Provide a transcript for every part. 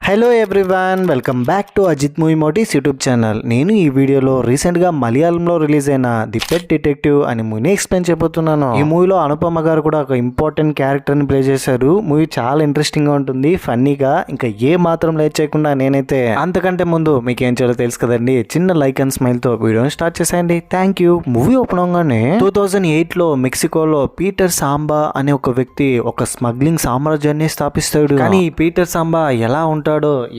Hello everyone, welcome back to Ajith movie moties YouTube channel. నేను ఈ వీడియోలో రీసెంట్గా మలయాళంలో రిలీజ్ అయిన ది పెట్ డిటెక్టివ్ అని మూవీని ఎక్స్ప్లెయిన్ చేయబోతున్నాను. ఈ మూవీలో అనుపమ గారు కూడా ఒక ఇంపార్టెంట్ క్యారెక్టర్ని ప్లే చేశారు. మూవీ చాలా ఇంట్రెస్టింగ్గా ఉంటుంది, ఫన్నీగా. ఇంకా ఏ మాత్రం లేట్ చేయకుండా నేనైతే అంతకంటే ముందు మీకు ఏం చేయాలో తెలుసు కదండి. చిన్న లైక్ అండ్ స్మైల్తో వీడియోని స్టార్ట్ చేసేయండి. Thank you. మూవీ ఓపెన్ అవగానే 2008లో మెక్సికోలో పీటర్ సాంబా అనే ఒక వ్యక్తి ఒక స్మగ్లింగ్ సామ్రాజ్యాన్ని స్థాపిస్తాడు. కానీ ఈ పీటర్ సాంబా ఎలా ఉంటాడో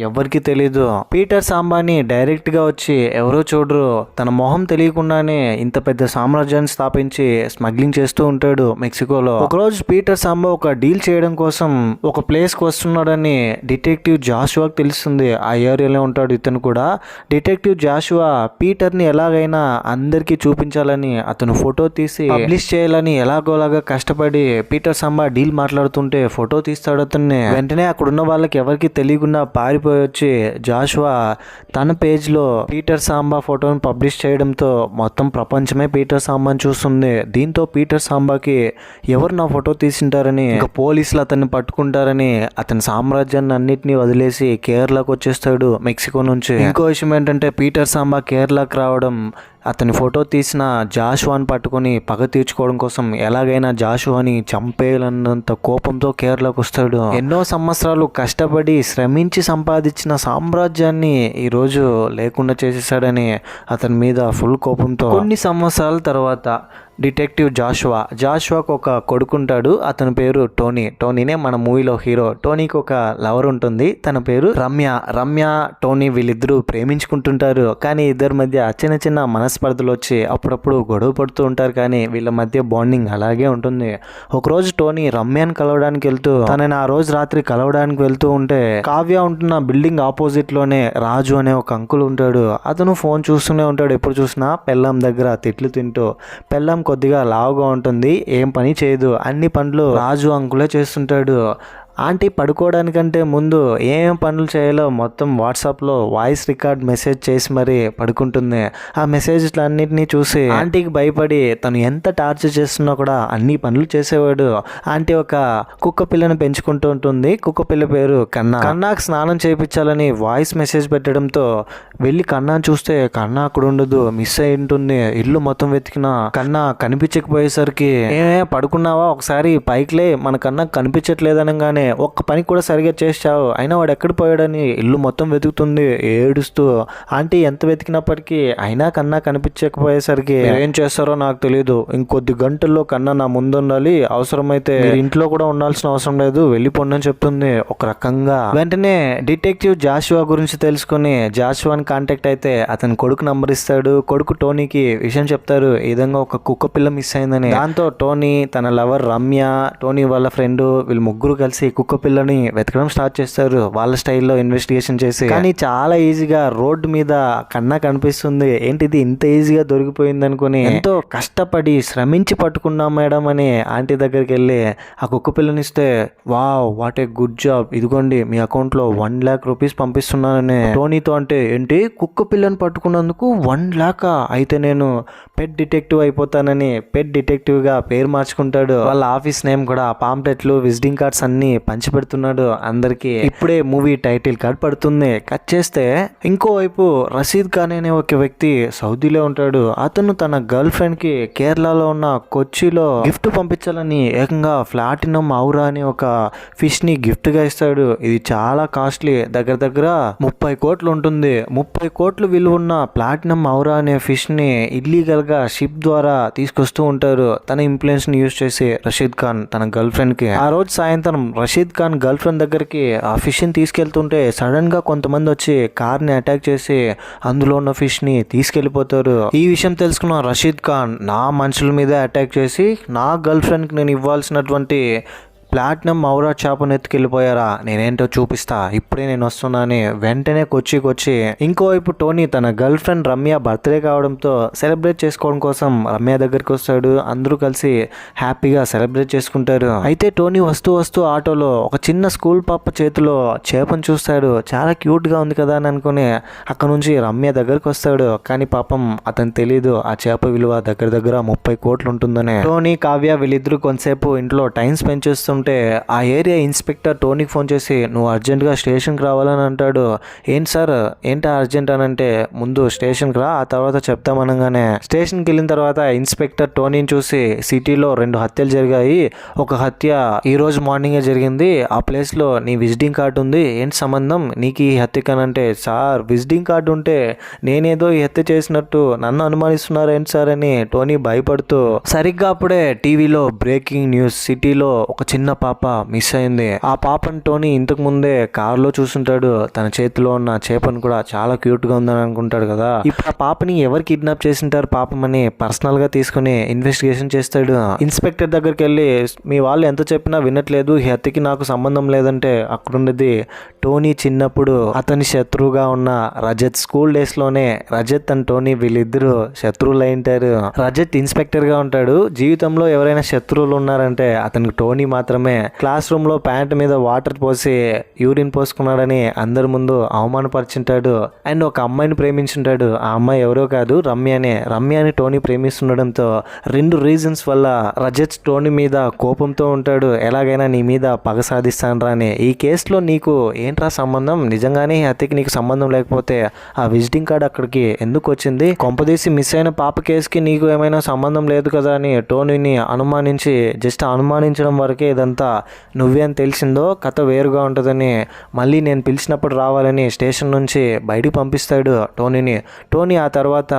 ఎవరికి తెలీదు. పీటర్ సాంబాని డైరెక్ట్ గా వచ్చి ఎవరో చూడరు. తన మొహం తెలియకుండానే ఇంత పెద్ద సామ్రాజ్యాన్ని స్థాపించి స్మగ్లింగ్ చేస్తూ ఉంటాడు మెక్సికోలో. ఒకరోజు పీటర్ సాంబా ఒక డీల్ చేయడం కోసం ఒక ప్లేస్ కు వస్తున్నాడని డిటెక్టివ్ జాషువాకి తెలుస్తుంది. ఆ ఏరియాలో ఉంటాడు ఇతను కూడా. డిటెక్టివ్ జాషువా పీటర్ ని ఎలాగైనా అందరికి చూపించాలని అతను ఫోటో తీసి పబ్లిష్ చేయాలని ఎలాగోలాగా కష్టపడి పీటర్ సాంబా డీల్ మాట్లాడుతుంటే ఫోటో తీస్తాడు అతన్ని. వెంటనే అక్కడ ఉన్న వాళ్ళకి ఎవరికి తెలియకుండా పారిపోయి వచ్చి జాషువా తన పేజ్లో పీటర్ సాంబా ఫోటోని పబ్లిష్ చేయడంతో మొత్తం ప్రపంచమే పీటర్ సాంబాని చూస్తుంది. దీంతో పీటర్ సాంబాకి ఎవరు నా ఫోటో తీసింటారని, ఇంకా పోలీసులు అతన్ని పట్టుకుంటారని అతని సామ్రాజ్యాన్ని అన్నిటినీ వదిలేసి కేరళకు వచ్చేస్తాడు మెక్సికో నుంచి. ఇంకో విషయం ఏంటంటే పీటర్ సాంబా కేరళకు రావడం అతని ఫోటో తీసిన జాషువాని పట్టుకొని పగ తీర్చుకోవడం కోసం ఎలాగైనా జాషువాని చంపేయాలన్నంత కోపంతో కేరళకు వస్తాడు. ఎన్నో సంవత్సరాలు కష్టపడి శ్రమించి సంపాదించిన సామ్రాజ్యాన్ని ఈరోజు లేకుండా చేసేసాడని అతని మీద ఫుల్ కోపంతో కొన్ని సంవత్సరాల తర్వాత డిటెక్టివ్ జాషువాకు ఒక కొడుకుంటాడు. అతని పేరు టోనీనే మన మూవీలో హీరో. టోనీకి ఒక లవర్ ఉంటుంది, తన పేరు రమ్య. టోనీ వీళ్ళిద్దరూ ప్రేమించుకుంటుంటారు. కానీ ఇద్దరి మధ్య చిన్న చిన్న మనస్పర్ధలు వచ్చి అప్పుడప్పుడు గొడవ పడుతూ ఉంటారు. కానీ వీళ్ళ మధ్య బాండింగ్ అలాగే ఉంటుంది. ఒకరోజు టోనీ రమ్యని కలవడానికి వెళ్తూ తనని ఆ రోజు రాత్రి కలవడానికి వెళ్తూ ఉంటే కావ్య ఉంటున్న బిల్డింగ్ ఆపోజిట్ లోనే రాజు అనే ఒక అంకుల్ ఉంటాడు. అతను ఫోన్ చూస్తూనే ఉంటాడు. ఎప్పుడు చూసినా పెళ్ళాం దగ్గర తిట్లు తింటూ. పెళ్ళాం కొద్దిగా లావుగా ఉంటుంది, ఏం పని చేయదు. అన్ని పనులు రాజు అంకులే చేస్తుంటాడు. ఆంటీ పడుకోవడానికంటే ముందు ఏం పనులు చేయాలో మొత్తం వాట్సాప్లో వాయిస్ రికార్డ్ మెసేజ్ చేసి మరీ పడుకుంటుంది. ఆ మెసేజ్లన్నింటినీ చూసి ఆంటీకి భయపడి తను ఎంత టార్చర్ చేస్తున్నా కూడా అన్ని పనులు చేసేవాడు. ఆంటీ ఒక కుక్క పిల్లని పెంచుకుంటూ ఉంటుంది. కుక్క పిల్ల పేరు కన్నాకు స్నానం చేయించాలని వాయిస్ మెసేజ్ పెట్టడంతో వెళ్ళి కన్నాను చూస్తే కన్నా అక్కడ ఉండదు, మిస్ అయి ఉంటుంది. ఇల్లు మొత్తం వెతికినా కన్నా కనిపించకపోయేసరికి పడుకున్నావా, ఒకసారి పైకిలే, మన కన్నా కనిపించట్లేదనగానే ఒక్క పని కూడా సరిగా చేసావు, అయినా వాడు ఎక్కడ పోయాడని ఇల్లు మొత్తం వెతుకుతుంది ఏడుస్తూ. ఆంటీ ఎంత వెతికినప్పటికీ అయినా కన్నా కనిపించకపోయేసరికి ఏం చేస్తారో నాకు తెలియదు, ఇంకొద్ది గంటల్లో కన్నా నా ముందు ఉండాలి, అవసరమైతే ఇంట్లో కూడా ఉండాల్సిన అవసరం లేదు, వెళ్ళిపోండి అని చెప్తుంది ఒక రకంగా. వెంటనే డిటెక్టివ్ జాషువా గురించి తెలుసుకుని జాషువాని కాంటాక్ట్ అయితే అతని కొడుకు నంబర్ ఇస్తాడు. కొడుకు టోనీకి విషయం చెప్తారు, ఈ విధంగా ఒక కుక్క పిల్ల మిస్ అయిందని. దాంతో టోనీ, తన లవర్ రమ్య, టోనీ వాళ్ళ ఫ్రెండ్, వీళ్ళు ముగ్గురు కలిసి కుక్క పిల్లని వెతకడం స్టార్ట్ చేస్తారు వాళ్ళ స్టైల్లో ఇన్వెస్టిగేషన్ చేసి. కానీ చాలా ఈజీగా రోడ్డు మీద కన్నా కనిపిస్తుంది. ఏంటిది ఇంత ఈజీగా దొరికిపోయింది అనుకుని ఎంతో కష్టపడి శ్రమించి పట్టుకున్నాం మేడం అని ఆంటీ దగ్గరికి వెళ్ళి ఆ కుక్క పిల్లని ఇస్తే, wow what a good job, ఇదిగోండి మీ అకౌంట్లో 1 lakh రూపీస్ పంపిస్తున్నానని టోనీతో. అంటే ఏంటి, కుక్క పిల్లని పట్టుకున్నందుకు 1 lakh? అయితే నేను పెట్ డిటెక్టివ్ అయిపోతానని పెట్ డిటెక్టివ్ గా పేరు మార్చుకుంటాడు. వాళ్ళ ఆఫీస్ నేమ్ కూడా పాంప్లెట్లు, విజిటింగ్ కార్డ్స్ అన్ని పంచి పెడుతున్నాడు అందరికి. ఇప్పుడే మూవీ టైటిల్ కార్డ్ పడుతుంది. కట్ చేస్తే ఇంకోవైపు రషీద్ ఖాన్ అనే ఒక వ్యక్తి సౌదీలో ఉంటాడు. అతను తన గర్ల్ ఫ్రెండ్ కి కేరళలో ఉన్న కొచ్చిలో గిఫ్ట్ పంపించాలని ఏకంగా ప్లాటినం ఔరా అనే ఒక ఫిష్ ని గిఫ్ట్ గా ఇస్తాడు. ఇది చాలా కాస్ట్లీ, దగ్గర దగ్గర 30 కోట్లు ఉంటుంది. 30 కోట్లు విలువ ఉన్న ప్లాటినం ఔరా అనే ఫిష్ ని ఇల్లీగల్ గా షిప్ ద్వారా తీసుకొస్తూ ఉంటారు తన ఇన్ఫ్లుయెన్స్ ని యూజ్ చేసి రషీద్ ఖాన్ తన గర్ల్ ఫ్రెండ్ కి. ఆ రోజు సాయంత్రం రషీద్ ఖాన్ గర్ల్ ఫ్రెండ్ దగ్గరికి ఆ ఫిష్ ని తీసుకెళ్తుంటే సడన్ గా కొంతమంది వచ్చి కార్ ని అటాక్ చేసి అందులో ఉన్న ఫిష్ ని తీసుకెళ్లిపోతారు. ఈ విషయం తెలుసుకున్న రషీద్ ఖాన్, నా మనుషుల మీద అటాక్ చేసి నా గర్ల్ ఫ్రెండ్ కి నేను ఇవ్వాల్సినటువంటి ప్లాటినం ఔరా చేపను ఎత్తుకెళ్ళిపోయారా, నేనేంటో చూపిస్తా, ఇప్పుడే నేను వస్తున్నాను. వెంటనే కొచ్చి ఇంకోవైపు టోనీ తన గర్ల్ ఫ్రెండ్ రమ్య బర్త్డే కావడంతో సెలబ్రేట్ చేసుకోవడం కోసం రమ్య దగ్గరికి వస్తాడు. అందరూ కలిసి హ్యాపీగా సెలబ్రేట్ చేసుకుంటారు. అయితే టోనీ వస్తూ ఆటోలో ఒక చిన్న స్కూల్ పాప చేతిలో చేపను చూస్తాడు. చాలా క్యూట్ గా ఉంది కదా అని అనుకుని అక్కడ నుంచి రమ్య దగ్గరికి వస్తాడు. కానీ పాపం అతను తెలీదు ఆ చేప విలువ దగ్గర దగ్గర 30 కోట్లు ఉంటుందని. టోనీ, కావ్య వీళ్ళిద్దరూ కొంతసేపు ఇంట్లో టైం స్పెండ్ చేస్తుంటే ఉంటే ఆ ఏరియా ఇన్స్పెక్టర్ టోనీకి ఫోన్ చేసి నువ్వు అర్జెంటుగా స్టేషన్కి రావాలని అంటాడు. ఏంటి సార్ ఏంటి అర్జెంట్ అని అంటే ముందు స్టేషన్కి రా, ఆ తర్వాత చెప్తామనగానే స్టేషన్కి వెళ్ళిన తర్వాత ఇన్స్పెక్టర్ టోనీని చూసి సిటీలో 2 హత్యలు జరిగాయి, ఒక హత్య ఈ రోజు మార్నింగే జరిగింది, ఆ ప్లేస్లో నీ విజిటింగ్ కార్డు ఉంది, ఏంటి సంబంధం నీకు ఈ హత్యకనంటే, సార్ విజిటింగ్ కార్డు ఉంటే నేనేదో ఈ హత్య చేసినట్టు నన్ను అనుమానిస్తున్నారు ఏంటి సార్ అని టోనీ భయపడుతూ. సరిగ్గా అప్పుడే టీవీలో బ్రేకింగ్ న్యూస్, సిటీలో ఒక చిన్న పాప మిస్ అయింది. ఆ పాపను టోనీ ఇంతకు ముందే కారులో చూసుంటాడు, తన చేతిలో ఉన్న చేపను కూడా చాలా క్యూట్ గా ఉందని అనుకుంటాడు కదా. ఇప్పుడు ఆ పాపని ఎవరు కిడ్నాప్ చేసింటారు పాపమని పర్సనల్ గా తీసుకుని ఇన్వెస్టిగేషన్ చేస్తాడు. ఇన్స్పెక్టర్ దగ్గరికి వెళ్ళి మీ వాళ్ళు ఎంత చెప్పినా వినట్లేదు, ఈ హత్యకి నాకు సంబంధం లేదంటే అక్కడున్నది టోనీ చిన్నప్పుడు అతని శత్రువుగా ఉన్న రజత్. స్కూల్ డేస్ లోనే రజత్ అండ్ టోనీ వీళ్ళిద్దరు శత్రువులు అయింటారు. రజత్ ఇన్స్పెక్టర్ గా ఉంటాడు, జీవితంలో ఎవరైనా శత్రువులు ఉన్నారంటే అతనికి టోనీ మాత్రమే. క్లాస్ రూమ్ లో ప్యాంట్ మీద వాటర్ పోసి యూరిన్ పోసుకున్నాడని అందరి ముందు అవమానపరిచింటాడు. అండ్ ఒక అమ్మాయిని ప్రేమించుంటాడు, ఆ అమ్మాయి ఎవరో కాదు రమ్యని టోనీ ప్రేమిస్తుండడంతో 2 రీజన్స్ వల్ల రజత్ టోనీ మీద కోపంతో ఉంటాడు. ఎలాగైనా నీ మీద పగ సాధిస్తాను రాని, ఈ కేసులో నీకు ఏంట్రా సంబంధం, నిజంగానే ఈ హత్యకి నీకు సంబంధం లేకపోతే ఆ విజిటింగ్ కార్డ్ అక్కడికి ఎందుకు వచ్చింది, కొంపదీసి మిస్ అయిన పాప కేసుకి నీకు ఏమైనా సంబంధం లేదు కదా అని టోనీని అనుమానించి జస్ట్ అనుమానించడం వరకే ఇదంతా నువ్వే అని తెలిసిందో కథ వేరుగా ఉంటుందని మళ్ళీ నేను పిలిచినప్పుడు రావాలని స్టేషన్ నుంచి బయటికి పంపిస్తాడు టోనీని. టోనీ ఆ తర్వాత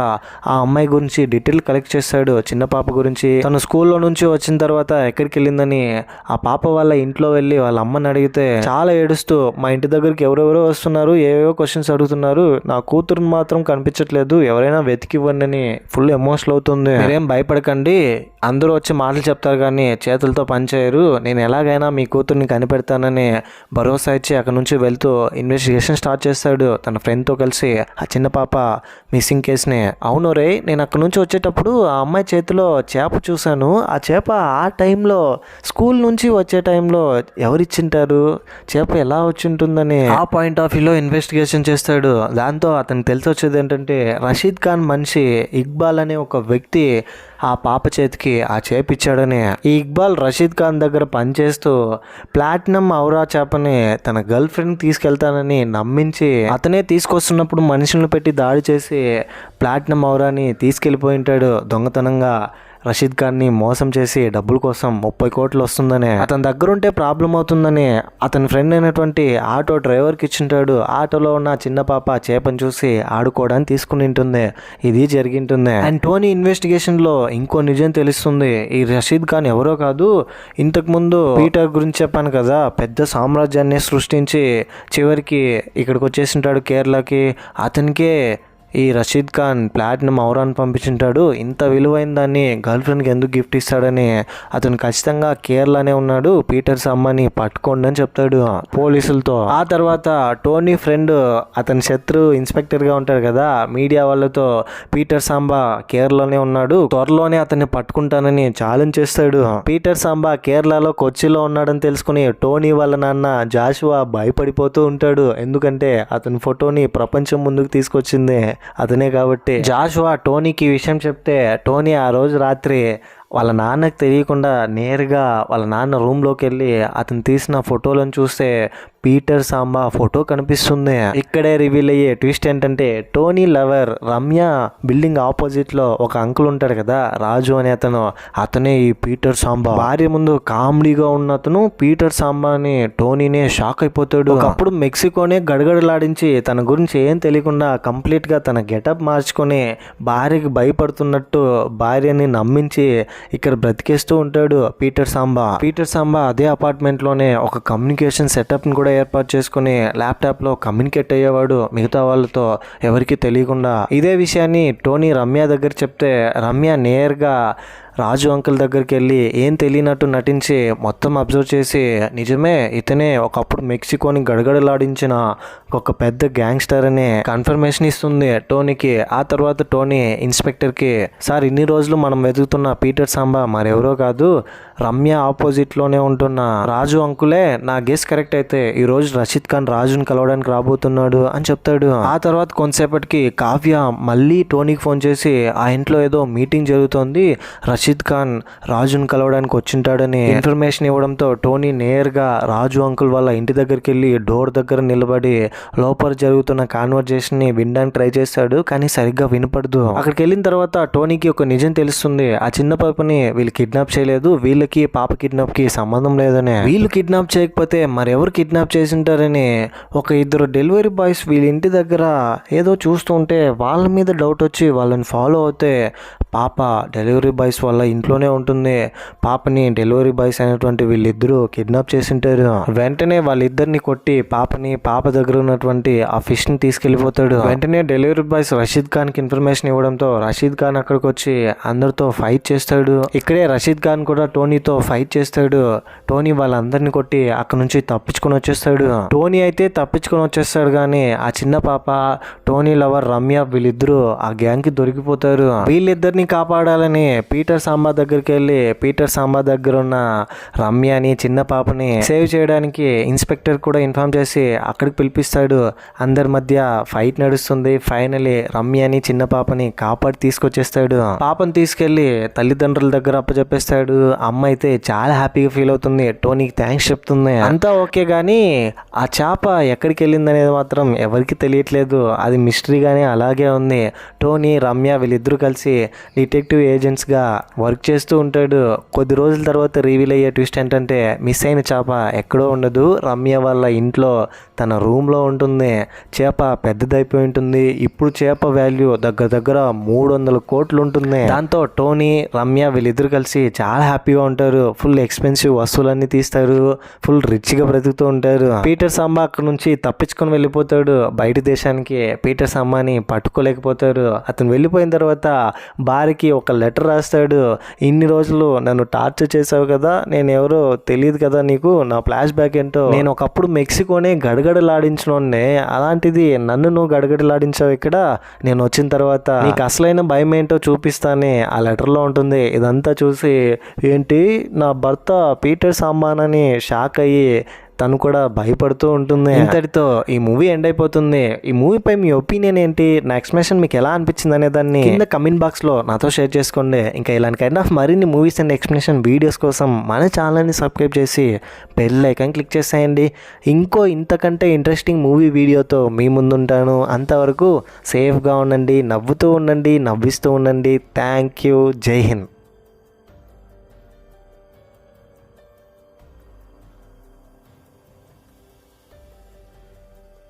ఆ అమ్మాయి గురించి డీటెయిల్ కలెక్ట్ చేస్తాడు, చిన్న పాప గురించి. తను స్కూల్లో నుంచి వచ్చిన తర్వాత ఎక్కడికి వెళ్ళిందని ఆ పాప వాళ్ళ ఇంట్లో వెళ్ళి వాళ్ళ అమ్మని అడిగితే చాలా ఏడుస్తూ మా ఇంటి దగ్గరికి ఎవరెవరో వస్తున్నారు, ఏవేవో క్వశ్చన్స్ అడుగుతున్నారు, నా కూతురు మాత్రం కనిపించట్లేదు, ఎవరైనా వెతికివ్వండి అని ఫుల్ ఎమోషనల్ అవుతుంది. మీరేం భయపడకండి, అందరూ వచ్చి మాటలు చెప్తారు కానీ చేతులతో పనిచేయరు, నేను ఎలాగైనా మీ కూతుర్ని కనిపెడతానని భరోసా ఇచ్చి అక్కడ నుంచి వెళ్తూ ఇన్వెస్టిగేషన్ స్టార్ట్ చేస్తాడు తన ఫ్రెండ్తో కలిసి ఆ చిన్న పాప మిస్సింగ్ కేసుని. అవును రే, నేను అక్కడ నుంచి వచ్చేటప్పుడు ఆ అమ్మాయి చేతిలో చేప చూశాను, ఆ చేప ఆ టైంలో స్కూల్ నుంచి వచ్చే టైంలో ఎవరిచ్చింటారు, చేప ఎలా వచ్చి ఉంటుందని ఆ పాయింట్ ఆఫ్ వ్యూలో ఇన్వెస్టిగేషన్ చేస్తాడు. దాంతో అతనికి తెలిసి వచ్చేది ఏంటంటే రషీద్ ఖాన్ మనిషి ఇక్బాల్ అనే ఒక వ్యక్తి ఆ పాప చేతికి ఆ చేప ఇచ్చాడని. ఈ ఇక్బాల్ రషీద్ ఖాన్ దగ్గర పనిచేస్తూ ప్లాటినం ఔరా చేపని తన గర్ల్ ఫ్రెండ్ తీసుకెళ్తానని నమ్మించి అతనే తీసుకొస్తున్నప్పుడు మనుషులను పెట్టి దాడి చేసి ప్లాటినం ఔరాని తీసుకెళ్ళిపోయి ఉంటాడు దొంగతనంగా. రషీద్ ఖాన్ని మోసం చేసి డబ్బుల కోసం 30 కోట్లు వస్తుందని, అతని దగ్గర ఉంటే ప్రాబ్లం అవుతుందని అతని ఫ్రెండ్ అయినటువంటి ఆటో డ్రైవర్కి ఇచ్చింటాడు. ఆటోలో ఉన్న చిన్న పాప చేపను చూసి ఆడుకోవడానికి తీసుకుని ఉంటుంది. ఇది జరిగింటుంది. అండ్ టోనీ ఇన్వెస్టిగేషన్ లో ఇంకో నిజం తెలుస్తుంది. ఈ రషీద్ ఖాన్ ఎవరో కాదు, ఇంతకుముందు పీటర్ గురించి చెప్పాను కదా, పెద్ద సామ్రాజ్యాన్ని సృష్టించి చివరికి ఇక్కడికి వచ్చేసింటాడు కేరళకి. అతనికే ఈ రషీద్ ఖాన్ ప్లాటినం ఔరాన్ని పంపించుంటాడు. ఇంత విలువైన దాన్ని గర్ల్ ఫ్రెండ్కి ఎందుకు గిఫ్ట్ ఇస్తాడని అతను ఖచ్చితంగా కేరళనే ఉన్నాడు, పీటర్ సాంబాని పట్టుకోండి అని చెప్తాడు పోలీసులతో. ఆ తర్వాత టోనీ ఫ్రెండ్ అతని శత్రు ఇన్స్పెక్టర్గా ఉంటాడు కదా, మీడియా వాళ్ళతో పీటర్ సాంబా కేరళలోనే ఉన్నాడు, త్వరలోనే అతన్ని పట్టుకుంటానని ఛాలెంజ్ చేస్తాడు. పీటర్ సాంబా కేరళలో కొచ్చిలో ఉన్నాడని తెలుసుకుని టోనీ వాళ్ళ నాన్న జాషువా భయపడిపోతూ ఉంటాడు. ఎందుకంటే అతని ఫోటోని ప్రపంచం ముందుకు తీసుకొచ్చింది అతనే కాబట్టి. జాషువా టోనీకి ఈ విషయం చెప్తే టోనీ ఆ రోజు రాత్రి వాళ్ళ నాన్నకు తెలియకుండా నేరుగా వాళ్ళ నాన్న రూమ్లోకి వెళ్ళి అతను తీసిన ఫోటోలను చూస్తే పీటర్ సాంబా ఫోటో కనిపిస్తుంది. ఇక్కడే రివీల్ అయ్యే ట్విస్ట్ ఏంటంటే Tony lover Ramya building opposite లో ఒక అంకుల్ ఉంటాడు కదా రాజు అనే అతనే ఈ పీటర్ సాంబా. భార్య ముందు కామెడీగా ఉన్న అతను పీటర్ సాంబా అని టోనీనే షాక్ అయిపోతాడు. ఒకప్పుడు మెక్సికోనే గడగడలాడించి తన గురించి ఏం తెలియకుండా కంప్లీట్ గా తన గెటప్ మార్చుకొని భార్యకి భయపడుతున్నట్టు భార్యని నమ్మించి ఇక్కడ బ్రతికేస్తూ ఉంటాడు పీటర్ సాంబా. అదే అపార్ట్మెంట్ లోనే ఒక కమ్యూనికేషన్ సెటప్ ని కూడా ఏర్పాటు చేసుకుని ల్యాప్టాప్ లో కమ్యూనికేట్ అయ్యేవాడు మిగతా వాళ్ళతో ఎవరికి తెలియకుండా. ఇదే విషయాన్ని టోనీ రమ్య దగ్గర చెప్తే రమ్య నేరుగా రాజు అంకుల్ దగ్గరికి వెళ్ళి ఏం తెలియనట్టు నటించి మొత్తం అబ్జర్వ్ చేసి నిజమే ఇతనే ఒకప్పుడు మెక్సికోని గడగడలాడించిన ఒక పెద్ద గ్యాంగ్స్టర్ అనే కన్ఫర్మేషన్ ఇస్తుంది టోనీకి. ఆ తర్వాత టోనీ ఇన్స్పెక్టర్కి, సార్ ఇన్ని రోజులు మనం వెతుకుతున్న పీటర్ సాంబా మరెవరో కాదు, రమ్య ఆపోజిట్లోనే ఉంటున్న రాజు అంకులే, నా గెస్ కరెక్ట్ అయితే ఈరోజు రషీద్ ఖాన్ రాజుని కలవడానికి రాబోతున్నాడు అని చెప్తాడు. ఆ తర్వాత కొంతసేపటికి కావ్య మళ్ళీ టోనీకి ఫోన్ చేసి ఆ ఇంట్లో ఏదో మీటింగ్ జరుగుతోంది, రషీద్ రషీద్ ఖాన్ రాజును కలవడానికి వచ్చింటాడని ఇన్ఫర్మేషన్ ఇవ్వడంతో టోనీ నేరుగా రాజు అంకుల్ వాళ్ళ ఇంటి దగ్గరికి వెళ్ళి డోర్ దగ్గర నిలబడి లోపల జరుగుతున్న కాన్వర్జేషన్ ని వినడానికి ట్రై చేస్తాడు. కానీ సరిగ్గా వినపడదు. అక్కడికి వెళ్ళిన తర్వాత టోనీకి ఒక నిజం తెలుస్తుంది. ఆ చిన్న పాపని వీళ్ళు కిడ్నాప్ చేయలేదు, వీళ్ళకి పాప కిడ్నాప్ కి సంబంధం లేదని. వీళ్ళు కిడ్నాప్ చేయకపోతే మరెవరు కిడ్నాప్ చేసింటారని ఒక ఇద్దరు డెలివరీ బాయ్స్ వీళ్ళ ఇంటి దగ్గర ఏదో చూస్తూ ఉంటే వాళ్ళ మీద డౌట్ వచ్చి వాళ్ళని ఫాలో అవుతే పాప డెలివరీ బాయ్స్ వల్ల ఇంట్లోనే ఉంటుంది. పాపని డెలివరీ బాయ్స్ అయినటువంటి వీళ్ళిద్దరూ కిడ్నాప్ చేసింటారు. వెంటనే వాళ్ళిద్దరిని కొట్టి పాప దగ్గర ఉన్నటువంటి ఆ ఫిష్ ని తీసుకెళ్లిపోతాడు. వెంటనే డెలివరీ బాయ్స్ రషీద్ ఖాన్ కి ఇన్ఫర్మేషన్ ఇవ్వడంతో రషీద్ ఖాన్ అక్కడికి వచ్చి అందరితో ఫైట్ చేస్తాడు. ఇక్కడే రషీద్ ఖాన్ కూడా టోనీతో ఫైట్ చేస్తాడు. టోనీ వాళ్ళందరిని కొట్టి అక్కడ నుంచి తప్పించుకొని వచ్చేస్తాడు. టోనీ అయితే తప్పించుకొని వచ్చేస్తాడు కానీ ఆ చిన్న పాప, టోనీ లవర్ రమ్య వీళ్ళిద్దరూ ఆ గ్యాంగ్ కి దొరికిపోతారు. వీళ్ళిద్దరిని కాపాడాలని పీటర్ సాంబా దగ్గరికి వెళ్ళి పీటర్ సాంబా దగ్గర ఉన్న రమ్యని చిన్న పాపని సేవ్ చేయడానికి ఇన్స్పెక్టర్ కూడా ఇన్ఫార్మ్ చేసి అక్కడికి పిలిపిస్తాడు. అందరి మధ్య ఫైట్ నడుస్తుంది. ఫైనలీ రమ్యని చిన్న పాపని కాపాడి తీసుకొచ్చేస్తాడు. పాపని తీసుకెళ్లి తల్లిదండ్రుల దగ్గర అప్పచెప్పేస్తాడు. అమ్మ అయితే చాలా హ్యాపీగా ఫీల్ అవుతుంది. టోనీకి థ్యాంక్స్ చెప్తుంది. అంతా ఓకే గానీ ఆ చేప ఎక్కడికి వెళ్ళింది అనేది మాత్రం ఎవరికి తెలియట్లేదు. అది మిస్టరీగానే అలాగే ఉంది. టోనీ రమ్య వీళ్ళిద్దరూ కలిసి డిటెక్టివ్ ఏజెంట్స్గా వర్క్ చేస్తూ ఉంటాడు. కొద్ది రోజుల తర్వాత రివీల్ అయ్యే ట్విస్ట్ ఏంటంటే మిస్ అయిన చేప ఎక్కడో ఉండదు, రమ్య వాళ్ళ ఇంట్లో తన రూమ్లో ఉంటుంది. చేప పెద్దదైపోయి ఉంటుంది. ఇప్పుడు చేప వాల్యూ దగ్గర 300 కోట్లు ఉంటుంది. దాంతో టోనీ రమ్య వీళ్ళిద్దరు కలిసి చాలా హ్యాపీగా ఉంటారు. ఫుల్ ఎక్స్పెన్సివ్ వస్తువులన్నీ తీస్తారు. ఫుల్ రిచ్గా బ్రతుకుతూ ఉంటారు. పీటర్ సాంబా అక్కడ నుంచి తప్పించుకొని వెళ్ళిపోతాడు బయట దేశానికి. పీటర్ సాంబాని పట్టుకోలేకపోతారు. అతను వెళ్ళిపోయిన తర్వాత భార్యకి ఒక లెటర్ రాస్తాడు. ఇన్ని రోజులు నన్ను టార్చర్ చేసావు కదా, నేను ఎవరో తెలియదు కదా నీకు, నా ఫ్లాష్ బ్యాక్ ఏంటో, నేను ఒకప్పుడు మెక్సికోనే గడగడలాడించినోడ్నే, అలాంటిది నన్ను నువ్వు గడగడలాడించావు ఇక్కడ, నేను వచ్చిన తర్వాత నీకు అసలైన భయం ఏంటో చూపిస్తానే ఆ లెటర్లో ఉంటుంది. ఇదంతా చూసి ఏంటి నా భర్త పీటర్ సాంబానని షాక్ అయ్యి తను కూడా భయపడుతూ ఉంటుంది. ఇంతటితో ఈ మూవీ ఎండ్ అయిపోతుంది. ఈ మూవీపై మీ ఒపీనియన్ ఏంటి, నా ఎక్స్ప్లెనేషన్ మీకు ఎలా అనిపించింది అనే దాన్ని కింద కమెంట్ బాక్స్లో నాతో షేర్ చేసుకోండి. ఇంకా ఇలాంటి కైండ్ ఆఫ్ మరిన్ని మూవీస్ అండ్ ఎక్స్ప్లెనేషన్ వీడియోస్ కోసం మన ఛానల్ని సబ్స్క్రైబ్ చేసి బెల్ ఐకాన్ క్లిక్ చేసేయండి. ఇంతకంటే ఇంట్రెస్టింగ్ మూవీ వీడియోతో మీ ముందుంటాను. అంతవరకు సేఫ్గా ఉండండి, నవ్వుతూ ఉండండి, నవ్విస్తూ ఉండండి. Thank you. జై హింద్.